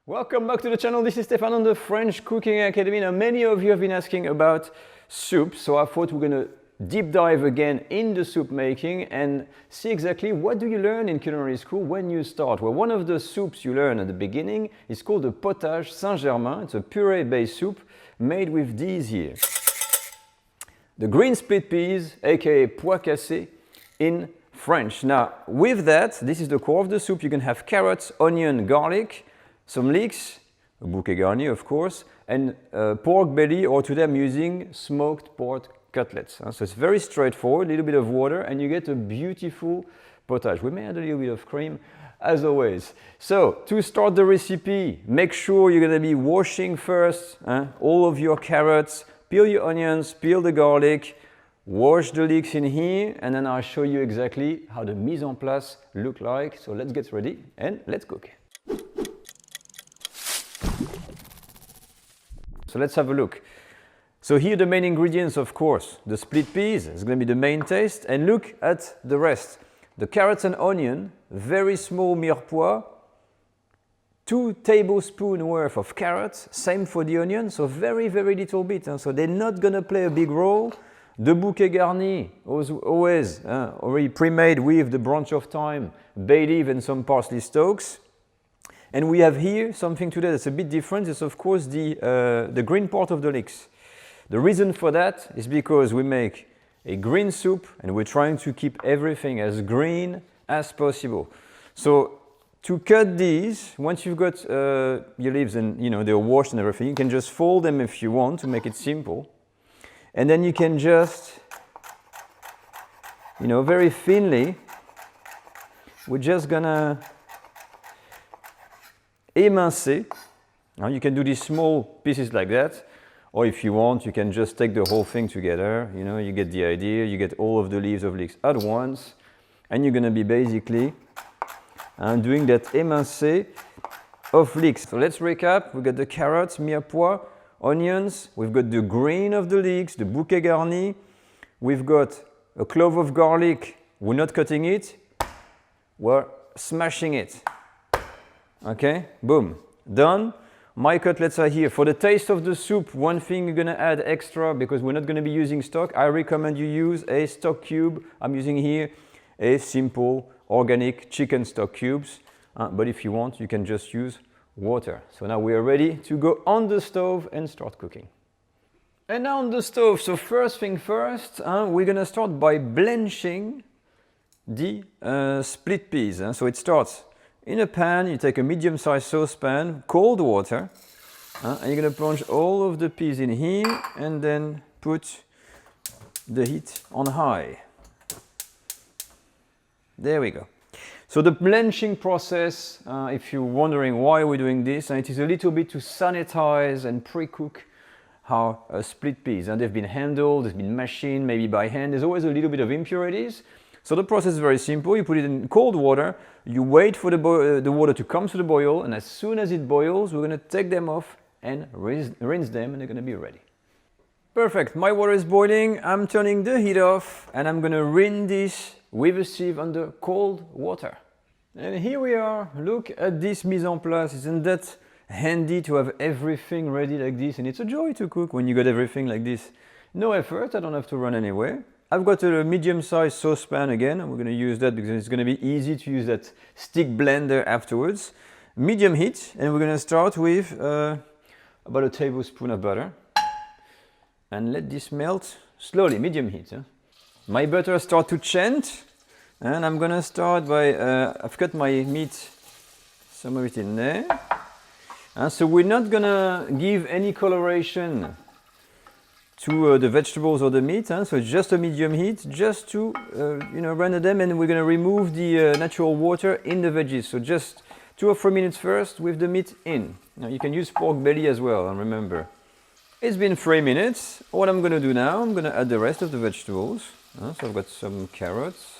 Welcome back to the channel. This is Stéphane on the French Cooking Academy. Now, many of you have been asking about soup, so I thought we're going to deep dive again in the soup making and see exactly what do you learn in culinary school when you start. Well, one of the soups you learn at the beginning is called the Potage Saint-Germain. It's a puree-based soup made with these here. The green split peas, aka poix casse in French. Now, with that, this is the core of the soup. You can have carrots, onion, garlic, some leeks, a bouquet garni of course, and pork belly, or today I'm using smoked pork cutlets. So it's very straightforward, a little bit of water, and you get a beautiful potage. We may add a little bit of cream, as always. So, to start the recipe, make sure you're going to be washing first all of your carrots, peel your onions, peel the garlic, wash the leeks in here, and then I'll show you exactly how the mise en place look like. So let's get ready and let's cook. So let's have a look. So here the main ingredients, of course, the split peas is going to be the main taste, and look at the rest. The carrots and onion, very small mirepoix, 2 tablespoons worth of carrots, same for the onion, so very little bit, so they're not going to play a big role. The bouquet garni, always already pre-made with the branch of thyme, bay leaf and some parsley stalks. And we have here something today that's a bit different. It's of course the green part of the leeks. The reason for that is because we make a green soup and we're trying to keep everything as green as possible. So to cut these, once you've got your leaves and they're washed and everything, you can just fold them if you want to make it simple. And then you can just, very thinly, we're just gonna émincer. Now you can do these small pieces like that, or if you want, you can just take the whole thing together. You get the idea. You get all of the leaves of leeks at once, and you're gonna be basically doing that émincé of leeks. So let's recap. We got the carrots, mirepoix, onions. We've got the green of the leeks, the bouquet garni. We've got a clove of garlic. We're not cutting it. We're smashing it. Okay, boom, done. My cutlets are here. For the taste of the soup, one thing you're gonna add extra, because we're not gonna be using stock, I recommend you use a stock cube. I'm using here a simple organic chicken stock cubes, but if you want, you can just use water. So now we are ready to go on the stove and start cooking. And now on the stove, so first thing first, we're gonna start by blanching the split peas. So it starts in a pan. You take a medium-sized saucepan, cold water, and you're going to plunge all of the peas in here and then put the heat on high. There we go. So the blanching process, if you're wondering why we're doing this, it is a little bit to sanitize and pre-cook our split peas. And they've been handled, they've been machined, maybe by hand. There's always a little bit of impurities. So the process is very simple. You put it in cold water, you wait for the water to come to the boil, and as soon as it boils, we're going to take them off and rinse them, and they're going to be ready. Perfect. My water is boiling. I'm turning the heat off, and I'm going to rinse this with a sieve under cold water. And here we are. Look at this mise en place. Isn't that handy to have everything ready like this? And it's a joy to cook when you got everything like this. No effort. I don't have to run anywhere. I've got a medium-sized saucepan again, and we're going to use that because it's going to be easy to use that stick blender afterwards. Medium heat, and we're going to start with about a tablespoon of butter. And let this melt slowly, medium heat. My butter starts to chant, and I'm going to start by, I've cut my meat, some of it in there. And so we're not going to give any coloration to the vegetables or the meat, so it's just a medium heat, just to render them, and we're going to remove the natural water in the veggies. So just 2 or 3 minutes first with the meat in. Now you can use pork belly as well, and remember, it's been 3 minutes. What I'm going to do now, I'm going to add the rest of the vegetables. So I've got some carrots.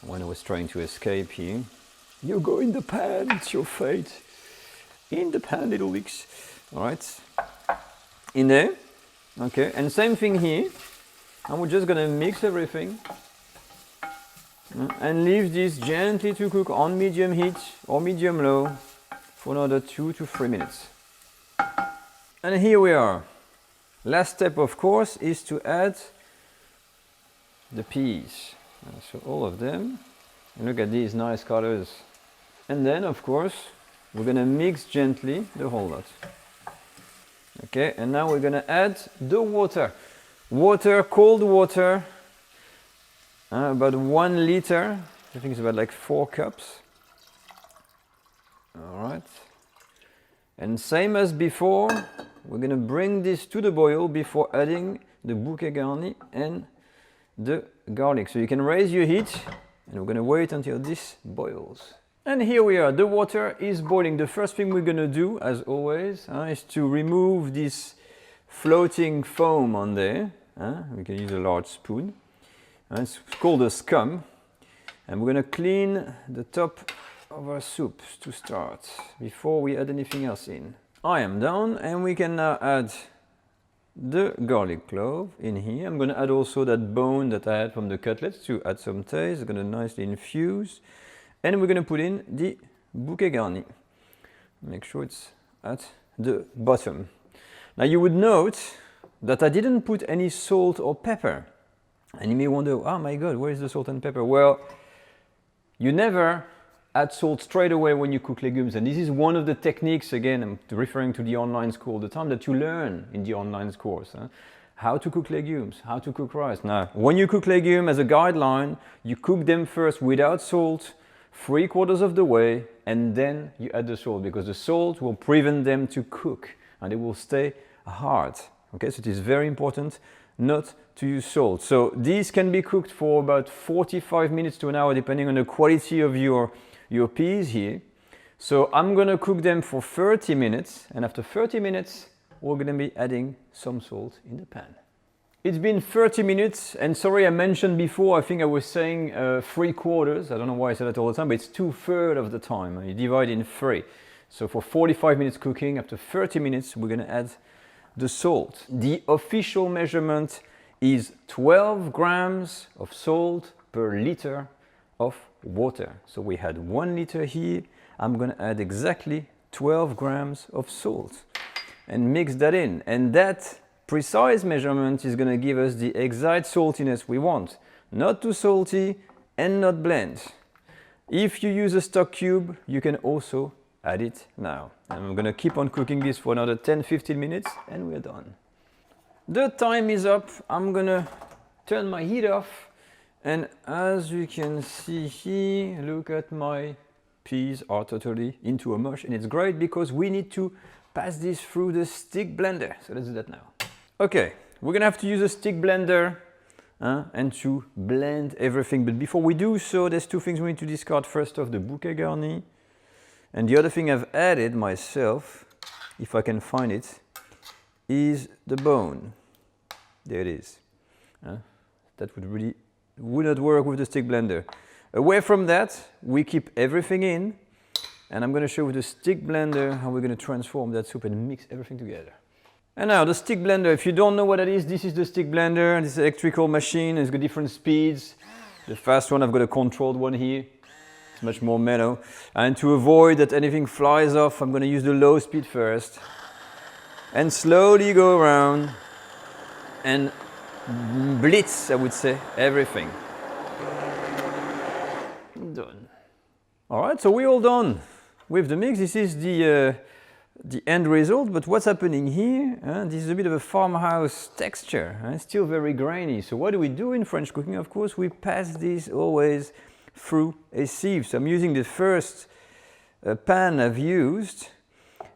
When I was trying to escape here, you go in the pan, it's your fate. In the pan, little leeks. All right, in there. Okay, and same thing here, and we're just gonna mix everything and leave this gently to cook on medium heat or medium low for another 2 to 3 minutes. And here we are. Last step, of course, is to add the peas. So all of them. And look at these nice colors. And then, of course, we're going to mix gently the whole lot. Okay, and now we're going to add the water. Water, cold water, about 1 liter. I think it's about like 4 cups. All right. And same as before, we're going to bring this to the boil before adding the bouquet garni and the garlic. So you can raise your heat, and we're going to wait until this boils. And here we are, the water is boiling. The first thing we're going to do, as always, is to remove this floating foam on there. We can use a large spoon. It's called a scum. And we're going to clean the top of our soup to start, before we add anything else in. I am done, and we can now add the garlic clove in here. I'm going to add also that bone that I had from the cutlets to add some taste. It's going to nicely infuse. And we're going to put in the bouquet garni. Make sure it's at the bottom. Now you would note that I didn't put any salt or pepper. And you may wonder, oh my God, where is the salt and pepper? Well, you never add salt straight away when you cook legumes. And this is one of the techniques, again, I'm referring to the online school all the time, that you learn in the online course. How to cook legumes, how to cook rice. Now, when you cook legumes, as a guideline, you cook them first without salt, 3/4 of the way, and then you add the salt, because the salt will prevent them to cook and they will stay hard. Okay, so it is very important not to use salt. So these can be cooked for about 45 minutes to an hour, depending on the quality of your peas here. So I'm going to cook them for 30 minutes, and after 30 minutes, we're going to be adding some salt in the pan. It's been 30 minutes, and sorry, I mentioned before, I think I was saying 3/4. I don't know why I say that all the time, but it's 2/3 of the time. You divide in 3. So for 45 minutes cooking, after 30 minutes, we're going to add the salt. The official measurement is 12 grams of salt per liter of water. So we had 1 liter here. I'm going to add exactly 12 grams of salt and mix that in. And that precise measurement is going to give us the exact saltiness we want. Not too salty and not bland. If you use a stock cube, you can also add it now. And I'm going to keep on cooking this for another 10-15 minutes, and we're done. The time is up. I'm going to turn my heat off. And as you can see here, look at my peas are totally into a mush. And it's great because we need to pass this through the stick blender. So let's do that now. Okay, we're going to have to use a stick blender and to blend everything. But before we do so, there's 2 things we need to discard. First off, the bouquet garni. And the other thing I've added myself, if I can find it, is the bone. There it is. That would not work with the stick blender. Away from that, we keep everything in. And I'm going to show with the stick blender how we're going to transform that soup and mix everything together. And now the stick blender, if you don't know what it is, this is the stick blender. This is an electrical machine. It's got different speeds. The fast one, I've got a controlled one here. It's much more mellow. And to avoid that anything flies off, I'm going to use the low speed first. And slowly go around and blitz, I would say, everything. Done. All right, so we're all done with the mix. This is the end result, but what's happening here, this is a bit of a farmhouse texture. It's still very grainy. So what do we do in French cooking? Of course, we pass this always through a sieve. So I'm using the first pan I've used,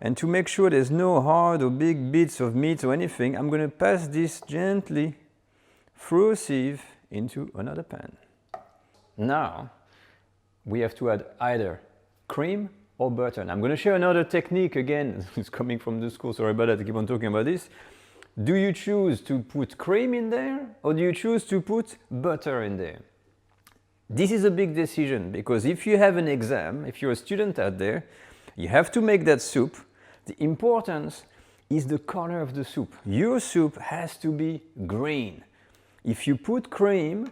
and to make sure there's no hard or big bits of meat or anything, I'm going to pass this gently through a sieve into another pan. Now, we have to add either cream or butter. And I'm going to share another technique again. It's coming from the school, sorry about that, I keep on talking about this. Do you choose to put cream in there, or do you choose to put butter in there? This is a big decision, because if you have an exam, if you're a student out there, you have to make that soup. The importance is the color of the soup. Your soup has to be green. If you put cream,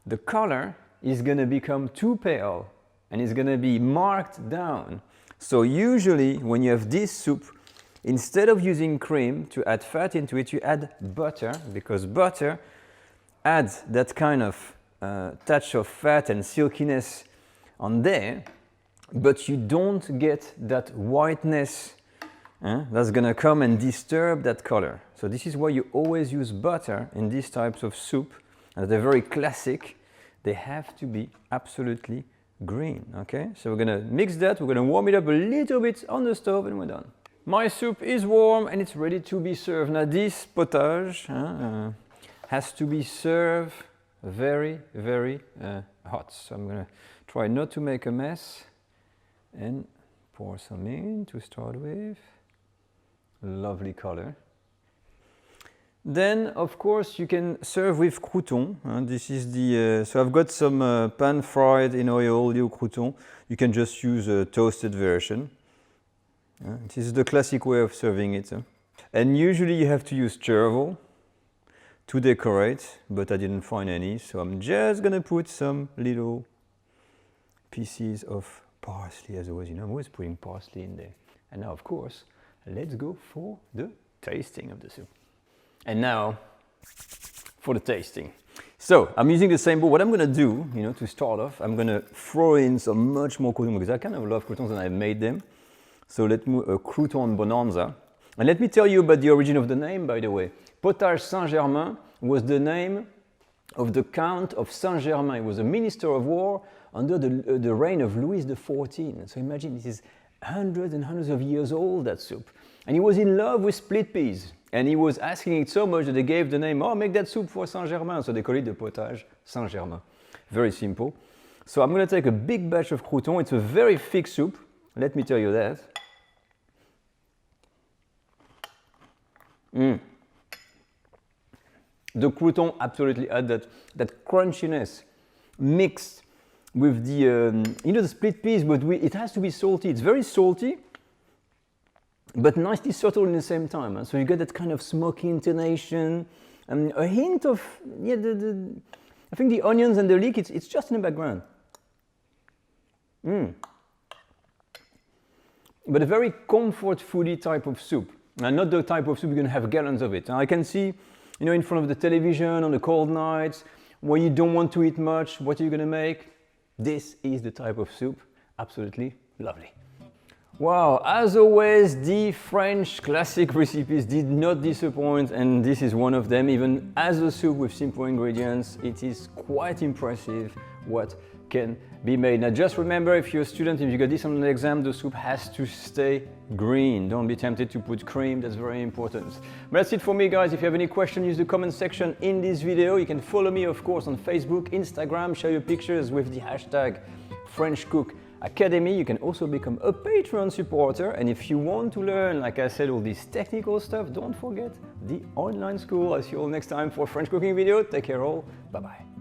the color is going to become too pale and it's going to be marked down. So usually when you have this soup, instead of using cream to add fat into it, you add butter, because butter adds that kind of touch of fat and silkiness on there, but you don't get that whiteness that's gonna come and disturb that color. So this is why you always use butter in these types of soup, and they're very classic. They have to be absolutely green, okay? So we're gonna mix that, we're gonna warm it up a little bit on the stove, and we're done. My soup is warm and it's ready to be served. Now this potage has to be served very, very hot. So I'm gonna try not to make a mess and pour some in to start with. Lovely color. Then, of course, you can serve with croutons. This is the so I've got some pan-fried in oil croutons. You can just use a toasted version. This is the classic way of serving it. And usually you have to use chervil to decorate, but I didn't find any, so I'm just gonna put some little pieces of parsley, as always. You know, I'm always putting parsley in there. And now, of course, let's go for the tasting of the soup. And now for the tasting. So I'm using the same bowl. What I'm gonna do, you know, to start off, I'm gonna throw in some much more croutons, because I kind of love croutons and I've made them. So let me a crouton bonanza. And let me tell you about the origin of the name, by the way. Potage Saint-Germain was the name of the Count of Saint-Germain. He was a minister of war under the reign of Louis XIV. So imagine, this is hundreds and hundreds of years old, that soup. And he was in love with split peas. And he was asking it so much that they gave the name, oh, make that soup for Saint-Germain. So they call it the Potage Saint-Germain. Very simple. So I'm going to take a big batch of croutons. It's a very thick soup. Let me tell you that. The crouton absolutely add that crunchiness mixed with the, you know, the split peas, but it has to be salty. It's very salty, but nicely subtle in the same time. So you get that kind of smoky intonation, and a hint of, yeah, I think the onions and the leek, it's just in the background. But a very comfort foodie type of soup. And not the type of soup you're going to have gallons of it. And I can see, you know, in front of the television on the cold nights, where you don't want to eat much, what are you going to make? This is the type of soup. Absolutely lovely. Wow, as always, the French classic recipes did not disappoint, and this is one of them. Even as a soup with simple ingredients, it is quite impressive what can be made. Now just remember, if you're a student, if you get this on the exam, the soup has to stay green. Don't be tempted to put cream, that's very important. But that's it for me, guys. If you have any questions, use the comment section in this video. You can follow me, of course, on Facebook, Instagram, share your pictures with the hashtag French Cook Academy. You can also become a Patreon supporter, and if you want to learn, like I said, all this technical stuff, don't forget the online school. I'll see you all next time for a French cooking video. Take care all, bye bye.